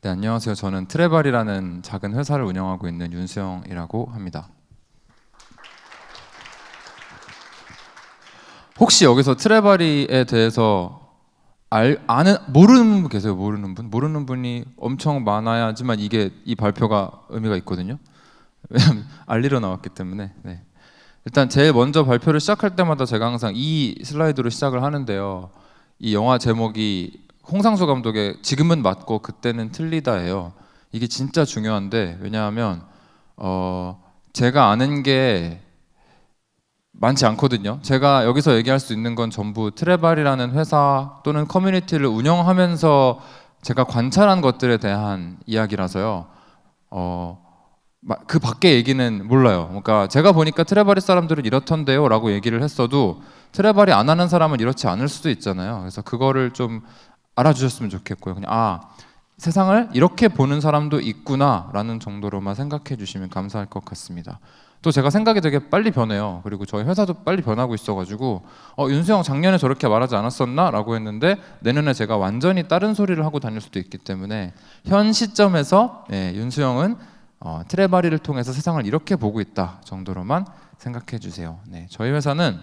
네, 안녕하세요. 저는 트레발이라는 작은 회사를 운영하고 있는 윤수영이라고 합니다. 혹시 여기서 트레발이에 대해서 모르는 분 계세요? 모르는 분? 모르는 분이 엄청 많아야지만 이 발표가 의미가 있거든요. 왜냐면 알리러 나왔기 때문에. 네. 일단 제일 먼저 발표를 시작할 때마다 제가 항상 이 슬라이드로 시작을 하는데요. 이 영화 제목이 홍상수 감독의 지금은 맞고 그때는 틀리다예요. 이게 진짜 중요한데, 왜냐하면 제가 아는 게 많지 않거든요. 제가 여기서 얘기할 수 있는 건 전부 트레발이라는 회사 또는 커뮤니티를 운영하면서 제가 관찰한 것들에 대한 이야기라서요. 그 밖의 얘기는 몰라요. 그러니까 제가 보니까 트레발이 사람들은 이렇던데요 라고 얘기를 했어도 트레발이 안 하는 사람은 이렇지 않을 수도 있잖아요. 그래서 그거를 좀 알아주셨으면 좋겠고요. 그냥 세상을 이렇게 보는 사람도 있구나 라는 정도로만 생각해 주시면 감사할 것 같습니다. 또 제가 생각이 되게 빨리 변해요. 그리고 저희 회사도 빨리 변하고 있어가지고 윤수영 작년에 저렇게 말하지 않았었나? 라고 했는데 내년에 제가 완전히 다른 소리를 하고 다닐 수도 있기 때문에 현 시점에서 윤수영은 트레바리를 통해서 세상을 이렇게 보고 있다 정도로만 생각해 주세요. 네, 저희 회사는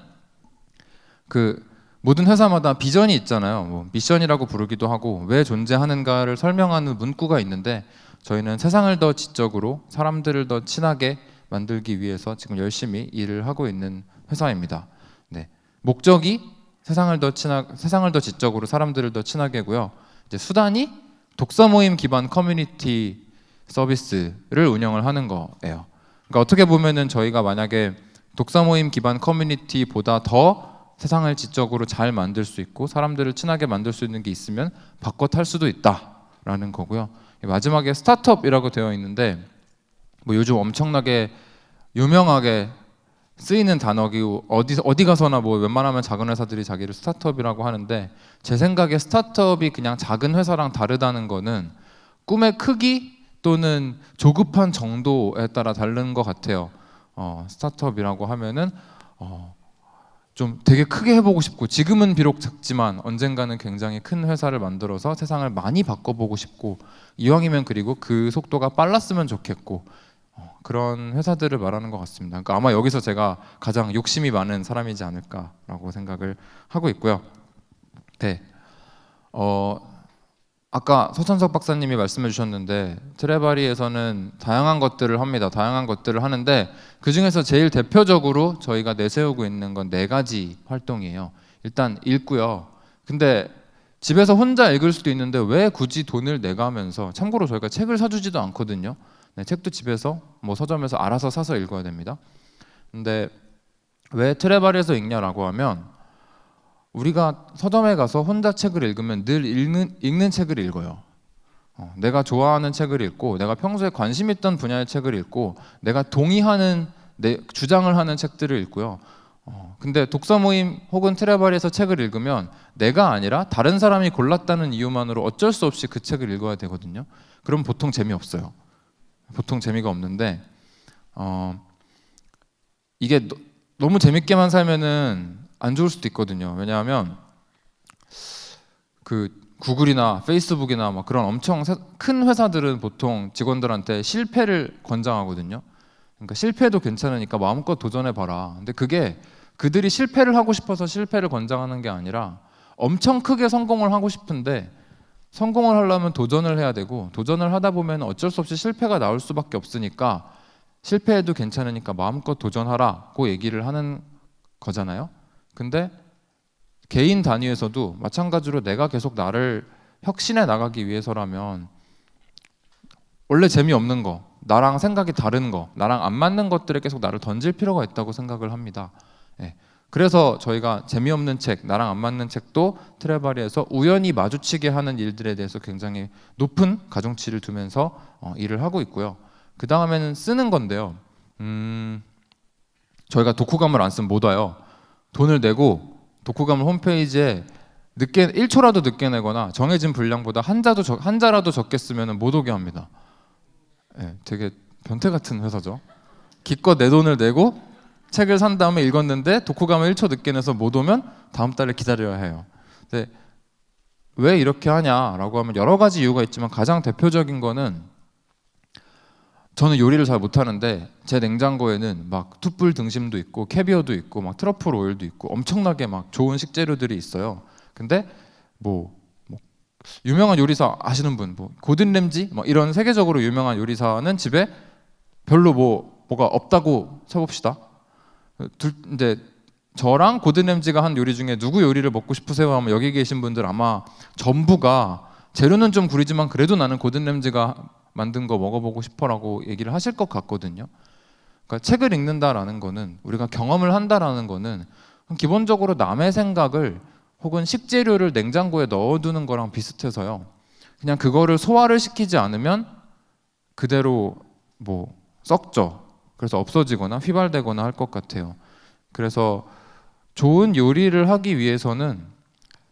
모든 회사마다 비전이 있잖아요. 뭐 미션이라고 부르기도 하고 왜 존재하는가를 설명하는 문구가 있는데 저희는 세상을 더 지적으로 사람들을 더 친하게 만들기 위해서 지금 열심히 일을 하고 있는 회사입니다. 네, 목적이 세상을 더 지적으로 사람들을 더 친하게고요. 이제 수단이 독서 모임 기반 커뮤니티 서비스를 운영을 하는 거예요. 그러니까 어떻게 보면은 저희가 만약에 독서 모임 기반 커뮤니티보다 더 세상을 지적으로 잘 만들 수 있고 사람들을 친하게 만들 수 있는 게 있으면 바꿔 탈 수도 있다라는 거고요. 마지막에 스타트업이라고 되어 있는데 뭐 요즘 엄청나게 유명하게 쓰이는 단어고 어디 가서나 뭐 웬만하면 작은 회사들이 자기를 스타트업이라고 하는데 제 생각에 스타트업이 그냥 작은 회사랑 다르다는 거는 꿈의 크기 또는 조급한 정도에 따라 다른 것 같아요. 스타트업이라고 하면은 좀 되게 크게 해보고 싶고 지금은 비록 작지만 언젠가는 굉장히 큰 회사를 만들어서 세상을 많이 바꿔보고 싶고 이왕이면 그리고 그 속도가 빨랐으면 좋겠고 그런 회사들을 말하는 것 같습니다. 그러니까 아마 여기서 제가 가장 욕심이 많은 사람이지 않을까라고 생각을 하고 있고요. 네. 아까 서천석 박사님이 말씀해 주셨는데 트레바리에서는 다양한 것들을 합니다. 다양한 것들을 하는데 그 중에서 제일 대표적으로 저희가 내세우고 있는 건 4가지 활동이에요. 일단 읽고요. 근데 집에서 혼자 읽을 수도 있는데 왜 굳이 돈을 내가면서, 참고로 저희가 책을 사주지도 않거든요. 네, 책도 집에서 뭐 서점에서 알아서 사서 읽어야 됩니다. 근데 왜 트레바리에서 읽냐라고 하면 우리가 서점에 가서 혼자 책을 읽으면 늘 읽는 책을 읽어요. 내가 좋아하는 책을 읽고 내가 평소에 관심 있던 분야의 책을 읽고 내가 동의하는 주장을 하는 책들을 읽고요. 근데 독서 모임 혹은 트레바리에서 책을 읽으면 내가 아니라 다른 사람이 골랐다는 이유만으로 어쩔 수 없이 그 책을 읽어야 되거든요. 그럼 보통 재미없어요. 보통 재미가 없는데 이게 너무 재밌게만 살면은 안 좋을 수도 있거든요. 왜냐하면 구글이나 페이스북이나 막 그런 엄청 큰 회사들은 보통 직원들한테 실패를 권장하거든요. 그러니까 실패도 괜찮으니까 마음껏 도전해봐라. 근데 그게 그들이 실패를 하고 싶어서 실패를 권장하는 게 아니라 엄청 크게 성공을 하고 싶은데 성공을 하려면 도전을 해야 되고 도전을 하다 보면 어쩔 수 없이 실패가 나올 수밖에 없으니까 실패해도 괜찮으니까 마음껏 도전하라고 얘기를 하는 거잖아요. 근데 개인 단위에서도 마찬가지로 내가 계속 나를 혁신해 나가기 위해서라면 원래 재미없는 거, 나랑 생각이 다른 거, 나랑 안 맞는 것들에 계속 나를 던질 필요가 있다고 생각을 합니다. 그래서 저희가 재미없는 책, 나랑 안 맞는 책도 트레바리에서 우연히 마주치게 하는 일들에 대해서 굉장히 높은 가중치를 두면서 일을 하고 있고요. 그 다음에는 쓰는 건데요. 저희가 독후감을 안 쓰면 못 와요. 돈을 내고 독후감을 홈페이지에 1초라도 늦게 내거나 정해진 분량보다 한 자라도 적게 쓰면 못 오게 합니다. 되게 변태 같은 회사죠. 기껏 내 돈을 내고 책을 산 다음에 읽었는데 독후감을 1초 늦게 내서 못 오면 다음 달에 기다려야 해요. 왜 이렇게 하냐라고 하면 여러 가지 이유가 있지만 가장 대표적인 거는, 저는 요리를 잘 못하는데 제 냉장고에는 막 툭불 등심도 있고 캐비어도 있고 막 트러플 오일도 있고 엄청나게 막 좋은 식재료들이 있어요. 근데 뭐 유명한 요리사 아시는 분, 뭐 고든 램지 뭐 이런 세계적으로 유명한 요리사는 집에 별로 뭐가 없다고 쳐봅시다. 이제 저랑 고든 램지가 한 요리 중에 누구 요리를 먹고 싶으세요 하면 여기 계신 분들 아마 전부가 재료는 좀 구리지만 그래도 나는 고든 램지가 만든 거 먹어보고 싶어라고 얘기를 하실 것 같거든요. 그러니까 책을 읽는다라는 거는, 우리가 경험을 한다라는 거는 기본적으로 남의 생각을 혹은 식재료를 냉장고에 넣어두는 거랑 비슷해서요. 그냥 그거를 소화를 시키지 않으면 그대로 뭐 썩죠. 그래서 없어지거나 휘발되거나 할 것 같아요. 그래서 좋은 요리를 하기 위해서는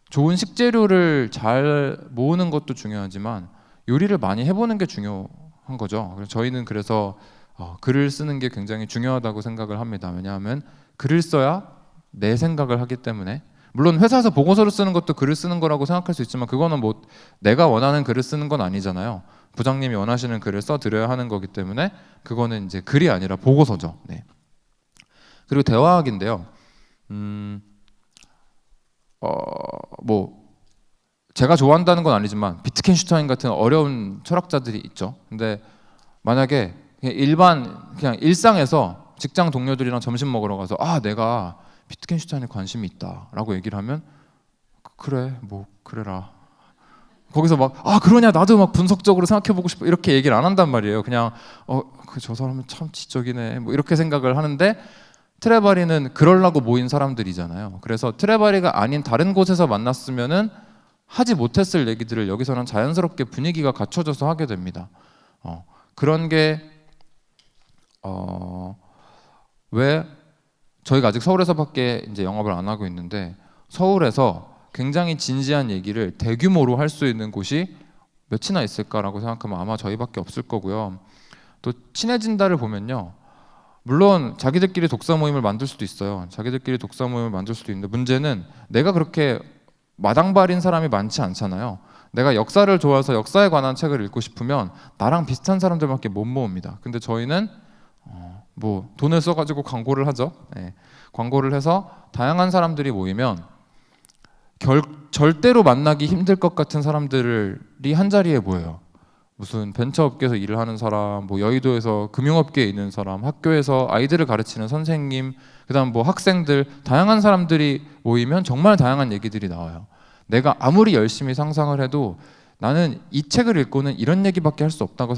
좋은 식재료를 잘 모으는 것도 중요하지만 요리를 많이 해보는 게 중요한 거죠. 그래서 저희는 그래서 글을 쓰는 게 굉장히 중요하다고 생각을 합니다. 왜냐하면 글을 써야 내 생각을 하기 때문에. 물론 회사에서 보고서를 쓰는 것도 글을 쓰는 거라고 생각할 수 있지만 그거는 뭐 내가 원하는 글을 쓰는 건 아니잖아요. 부장님이 원하시는 글을 써드려야 하는 거기 때문에 그거는 이제 글이 아니라 보고서죠. 네. 그리고 대화학인데요. 뭐 제가 좋아한다는 건 아니지만 비트겐슈타인 같은 어려운 철학자들이 있죠. 근데 만약에 그냥 일상에서 직장 동료들이랑 점심 먹으러 가서 내가 비트겐슈타인에 관심이 있다라고 얘기를 하면 그래 뭐 그래라. 거기서 막 그러냐 나도 막 분석적으로 생각해보고 싶어 이렇게 얘기를 안 한단 말이에요. 그냥 저 사람은 참 지적이네 뭐 이렇게 생각을 하는데, 트레바리는 그러려고 모인 사람들이잖아요. 그래서 트레바리가 아닌 다른 곳에서 만났으면은 하지 못했을 얘기들을 여기서는 자연스럽게 분위기가 갖춰져서 하게 됩니다. 그런 게 왜 저희가 아직 서울에서밖에 이제 영업을 안 하고 있는데, 서울에서 굉장히 진지한 얘기를 대규모로 할 수 있는 곳이 몇이나 있을까라고 생각하면 아마 저희밖에 없을 거고요. 또 친해진다를 보면요, 물론 자기들끼리 독서 모임을 만들 수도 있어요. 자기들끼리 독서 모임을 만들 수도 있는데 문제는 내가 그렇게 마당발인 사람이 많지 않잖아요. 내가 역사를 좋아해서 역사에 관한 책을 읽고 싶으면 나랑 비슷한 사람들밖에 못 모읍니다. 근데 저희는 뭐 돈을 써가지고 광고를 하죠. 네. 광고를 해서 다양한 사람들이 모이면 절대로 만나기 힘들 것 같은 사람들이 한 자리에 모여요. 무슨 벤처업계에서 일을 하는 사람, 뭐 여의도에서 금융업계에 있는 사람, 학교에서 아이들을 가르치는 선생님, 그다음 뭐 학생들, 다양한 사람들이 모이면 정말 다양한 얘기들이 나와요. 내가 아무리 열심히 상상을 해도 나는 이 책을 읽고는 이런 얘기밖에 할 수 없다고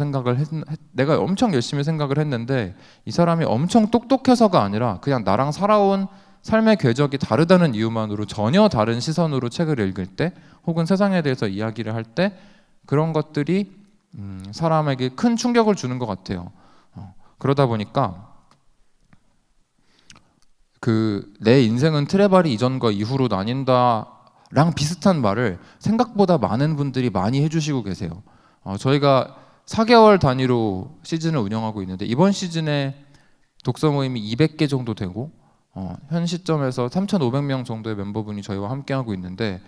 내가 엄청 열심히 생각을 했는데 이 사람이 엄청 똑똑해서가 아니라 그냥 나랑 살아온 삶의 궤적이 다르다는 이유만으로 전혀 다른 시선으로 책을 읽을 때, 혹은 세상에 대해서 이야기를 할 때 그런 것들이 사람에게 큰 충격을 주는 것 같아요. 그러다 보니까 내 인생은 트레바리 이전과 이후로 나뉜다랑 비슷한 말을 생각보다 많은 분들이 많이 해주시고 계세요. 저희가 4개월 단위로 시즌을 운영하고 있는데 이번 시즌에 독서 모임이 200개 정도 되고 현 시점에서 3,500명 정도의 멤버분이 저희와 함께하고 있는데,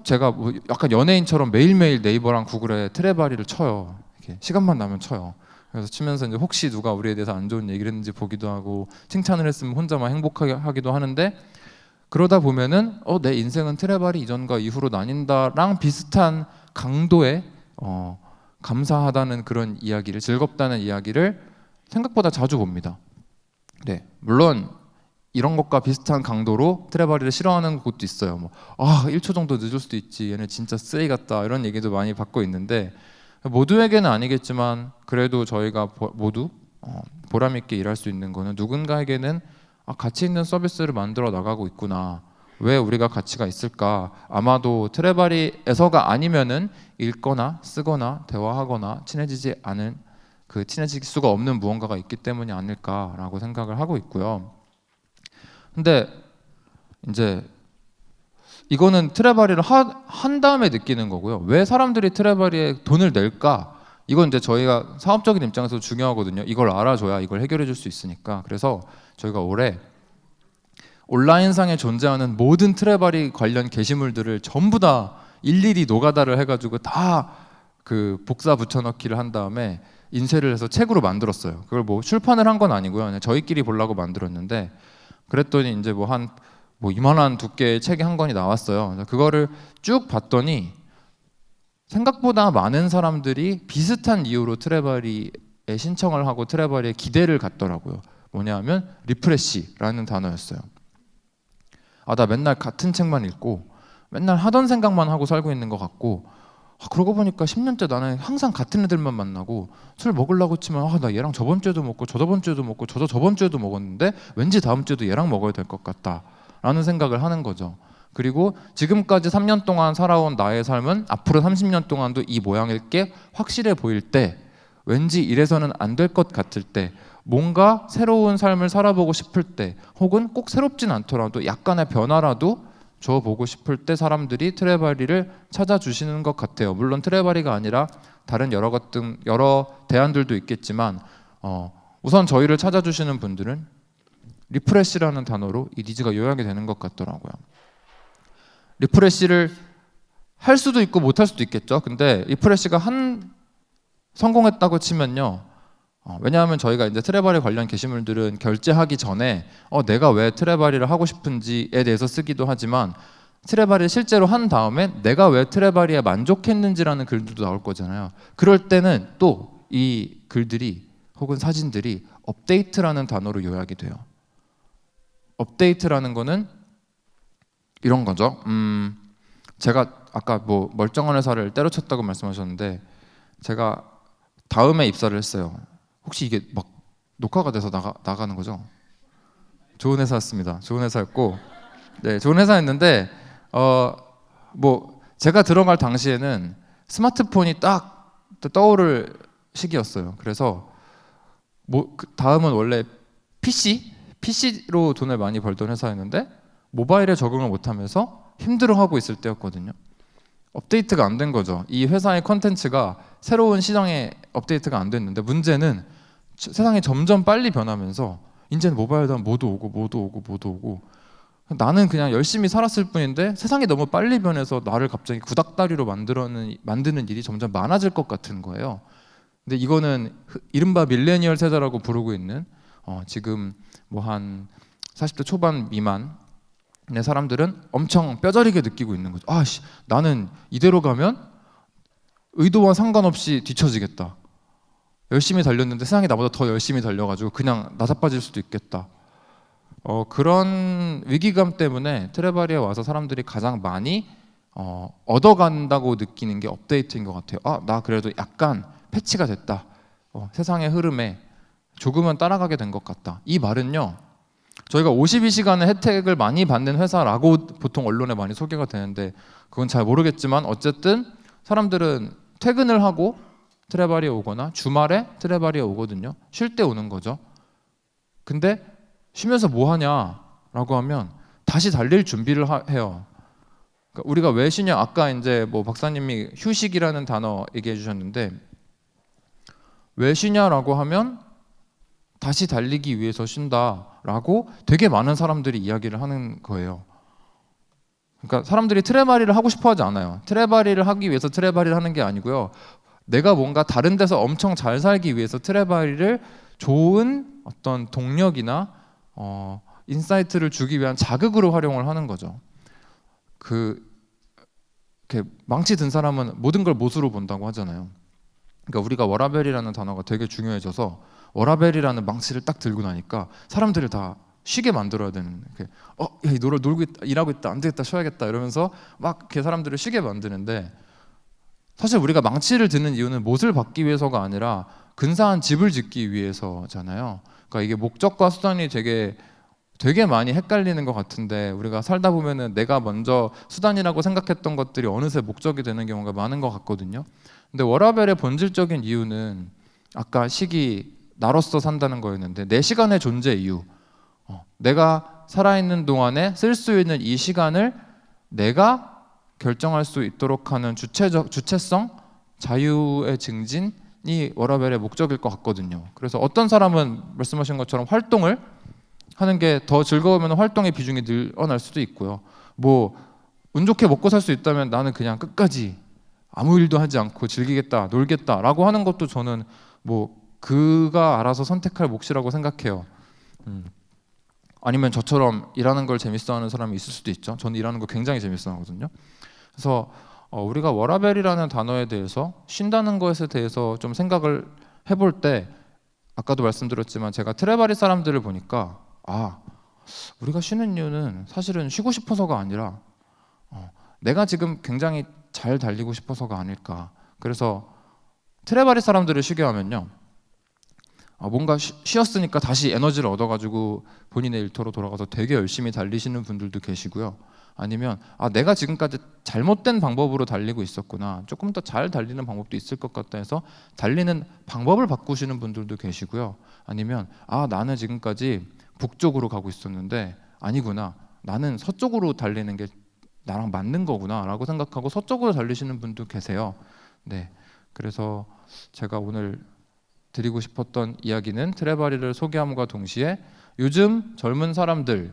제가 뭐 약간 연예인처럼 매일매일 네이버랑 구글에 트레바리를 쳐요. 이렇게 시간만 나면 쳐요. 그래서 치면서 이제 혹시 누가 우리에 대해서 안 좋은 얘기를 했는지 보기도 하고, 칭찬을 했으면 혼자만 행복하게 하기도 하는데, 그러다 보면은 내 인생은 트레바리 이전과 이후로 나뉜다랑 비슷한 강도의 감사하다는 그런 이야기를, 즐겁다는 이야기를 생각보다 자주 봅니다. 네, 물론 이런 것과 비슷한 강도로 트레바리를 싫어하는 곳도 있어요. 뭐 1초 정도 늦을 수도 있지, 얘네 진짜 쓰레기 같다, 이런 얘기도 많이 받고 있는데, 모두에게는 아니겠지만 그래도 저희가 모두 보람 있게 일할 수 있는 거는 누군가에게는 가치 있는 서비스를 만들어 나가고 있구나, 왜 우리가 가치가 있을까, 아마도 트레바리에서가 아니면은 읽거나 쓰거나 대화하거나 친해지지 수가 없는 무언가가 있기 때문이 아닐까라고 생각을 하고 있고요. 근데 이제 이거는 트레바리를 한 다음에 느끼는 거고요. 왜 사람들이 트레바리에 돈을 낼까? 이건 이제 저희가 사업적인 입장에서 중요하거든요. 이걸 알아줘야 이걸 해결해 줄 수 있으니까. 그래서 저희가 올해 온라인상에 존재하는 모든 트레바리 관련 게시물들을 전부 다 일일이 노가다를 해가지고 다 그 복사 붙여넣기를 한 다음에 인쇄를 해서 책으로 만들었어요. 그걸 뭐 출판을 한 건 아니고요. 그냥 저희끼리 보려고 만들었는데, 그랬더니 이제 뭐 이만한 두께의 책이 한 권이 나왔어요. 그거를 쭉 봤더니 생각보다 많은 사람들이 비슷한 이유로 트레바리에 신청을 하고 트레바리에 기대를 갖더라고요. 뭐냐면 리프레시라는 단어였어요. 나 맨날 같은 책만 읽고 맨날 하던 생각만 하고 살고 있는 것 같고, 그러고 보니까 10년째 나는 항상 같은 애들만 만나고 술 먹으려고 치면 나 얘랑 저번 주에도 먹고 저번 주에도 먹고 저번 주에도 먹었는데 왠지 다음 주에도 얘랑 먹어야 될 것 같다 라는 생각을 하는 거죠. 그리고 지금까지 3년 동안 살아온 나의 삶은 앞으로 30년 동안도 이 모양일 게 확실해 보일 때, 왠지 이래서는 안 될 것 같을 때, 뭔가 새로운 삶을 살아보고 싶을 때, 혹은 꼭 새롭진 않더라도 약간의 변화라도 줘보고 싶을 때 사람들이 트레바리를 찾아주시는 것 같아요. 물론 트레바리가 아니라 다른 여러 대안들도 있겠지만 우선 저희를 찾아주시는 분들은 리프레시라는 단어로 이 니즈가 요약이 되는 것 같더라고요. 리프레시를 할 수도 있고 못할 수도 있겠죠. 근데 리프레시가 성공했다고 치면요, 왜냐하면 저희가 이제 트레바리 관련 게시물들은 결제하기 전에 내가 왜 트레바리를 하고 싶은지에 대해서 쓰기도 하지만, 트레바리를 실제로 한 다음에 내가 왜 트레바리에 만족했는지라는 글들도 나올 거잖아요. 그럴 때는 또 이 글들이 혹은 사진들이 업데이트라는 단어로 요약이 돼요. 업데이트라는 거는 이런 거죠. 제가 아까 뭐 멀쩡한 회사를 때려쳤다고 말씀하셨는데, 제가 다음에 입사를 했어요. 혹시 이게 막 녹화가 돼서 나가는 거죠? 좋은 회사였습니다. 좋은 회사였고, 네, 좋은 회사였는데 뭐 제가 들어갈 당시에는 스마트폰이 딱 떠오를 시기였어요. 그래서 다음은 원래 PC로 돈을 많이 벌던 회사였는데 모바일에 적응을 못하면서 힘들어하고 있을 때였거든요. 업데이트가 안 된 거죠. 이 회사의 컨텐츠가 새로운 시장에 업데이트가 안 됐는데, 문제는 세상이 점점 빨리 변하면서 이제는 모바일도 하면 뭐도 오고 나는 그냥 열심히 살았을 뿐인데 세상이 너무 빨리 변해서 나를 갑자기 구닥다리로 만드는 일이 점점 많아질 것 같은 거예요. 근데 이거는 이른바 밀레니얼 세대라고 부르고 있는 지금 뭐 한 40대 초반 미만의 사람들은 엄청 뼈저리게 느끼고 있는 거죠. 나는 이대로 가면 의도와 상관없이 뒤처지겠다. 열심히 달렸는데 세상이 나보다 더 열심히 달려가지고 그냥 나자빠질 수도 있겠다. 그런 위기감 때문에 트레바리에 와서 사람들이 가장 많이 얻어간다고 느끼는 게 업데이트인 것 같아요. 나 그래도 약간 패치가 됐다. 세상의 흐름에 조금은 따라가게 된 것 같다. 이 말은요, 저희가 52시간의 혜택을 많이 받는 회사라고 보통 언론에 많이 소개가 되는데, 그건 잘 모르겠지만 어쨌든 사람들은 퇴근을 하고 트레바리에 오거나 주말에 트레바리에 오거든요. 쉴 때 오는 거죠. 근데 쉬면서 뭐 하냐라고 하면 다시 달릴 준비를 해요. 그러니까 우리가 왜 쉬냐? 아까 이제 뭐 박사님이 휴식이라는 단어 얘기해 주셨는데, 왜 쉬냐라고 하면 다시 달리기 위해서 쉰다라고 되게 많은 사람들이 이야기를 하는 거예요. 그러니까 사람들이 트레바리를 하고 싶어 하지 않아요. 트레바리를 하기 위해서 트레바리를 하는 게 아니고요, 내가 뭔가 다른 데서 엄청 잘 살기 위해서 트레바리를 좋은 어떤 동력이나 인사이트를 주기 위한 자극으로 활용을 하는 거죠. 이렇게 망치 든 사람은 모든 걸 못으로 본다고 하잖아요. 그러니까 우리가 워라벨이라는 단어가 되게 중요해져서, 워라벨이라는 망치를 딱 들고 나니까 사람들을 다 쉬게 만들어야 되는, 야, 이 놀고 있다, 일하고 있다, 안 되겠다, 쉬어야겠다 이러면서 막 이렇게 사람들을 쉬게 만드는데, 사실 우리가 망치를 드는 이유는 못을 받기 위해서가 아니라 근사한 집을 짓기 위해서잖아요. 그러니까 이게 목적과 수단이 되게 많이 헷갈리는 것 같은데, 우리가 살다 보면은 내가 먼저 수단이라고 생각했던 것들이 어느새 목적이 되는 경우가 많은 것 같거든요. 근데 워라벨의 본질적인 이유는 아까 나로서 산다는 거였는데, 내 시간의 존재 이유, 내가 살아있는 동안에 쓸 수 있는 이 시간을 내가 결정할 수 있도록 하는 주체성, 자유의 증진이 워라벨의 목적일 것 같거든요. 그래서 어떤 사람은 말씀하신 것처럼 활동을 하는 게 더 즐거우면 활동의 비중이 늘어날 수도 있고요. 뭐 운 좋게 먹고 살 수 있다면 나는 그냥 끝까지 아무 일도 하지 않고 즐기겠다, 놀겠다라고 하는 것도 저는 뭐 그가 알아서 선택할 몫이라고 생각해요. 아니면 저처럼 일하는 걸 재밌어하는 사람이 있을 수도 있죠. 저는 일하는 거 굉장히 재밌어하거든요. 그래서 우리가 워라밸이라는 단어에 대해서 쉰다는 것에 대해서 좀 생각을 해볼 때 아까도 말씀드렸지만 제가 트레바리 사람들을 보니까 우리가 쉬는 이유는 사실은 쉬고 싶어서가 아니라 내가 지금 굉장히 잘 달리고 싶어서가 아닐까. 그래서 트레바리 사람들을 쉬게 하면요, 뭔가 쉬었으니까 다시 에너지를 얻어가지고 본인의 일터로 돌아가서 되게 열심히 달리시는 분들도 계시고요. 아니면 내가 지금까지 잘못된 방법으로 달리고 있었구나, 조금 더 잘 달리는 방법도 있을 것 같다 해서 달리는 방법을 바꾸시는 분들도 계시고요. 아니면 나는 지금까지 북쪽으로 가고 있었는데 아니구나, 나는 서쪽으로 달리는 게 나랑 맞는 거구나 라고 생각하고 서쪽으로 달리시는 분도 계세요. 네, 그래서 제가 오늘 드리고 싶었던 이야기는 트레바리를 소개함과 동시에 요즘 젊은 사람들은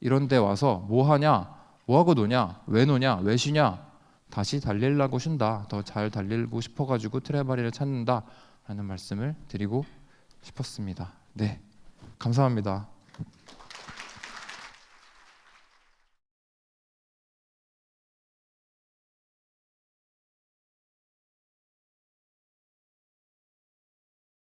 이런 데 와서 뭐 하냐, 뭐 하고 노냐, 왜 노냐, 왜 쉬냐, 다시 달리려고 쉰다, 더 잘 달리고 싶어가지고 트레바리를 찾는다 라는 말씀을 드리고 싶었습니다. 네, 감사합니다.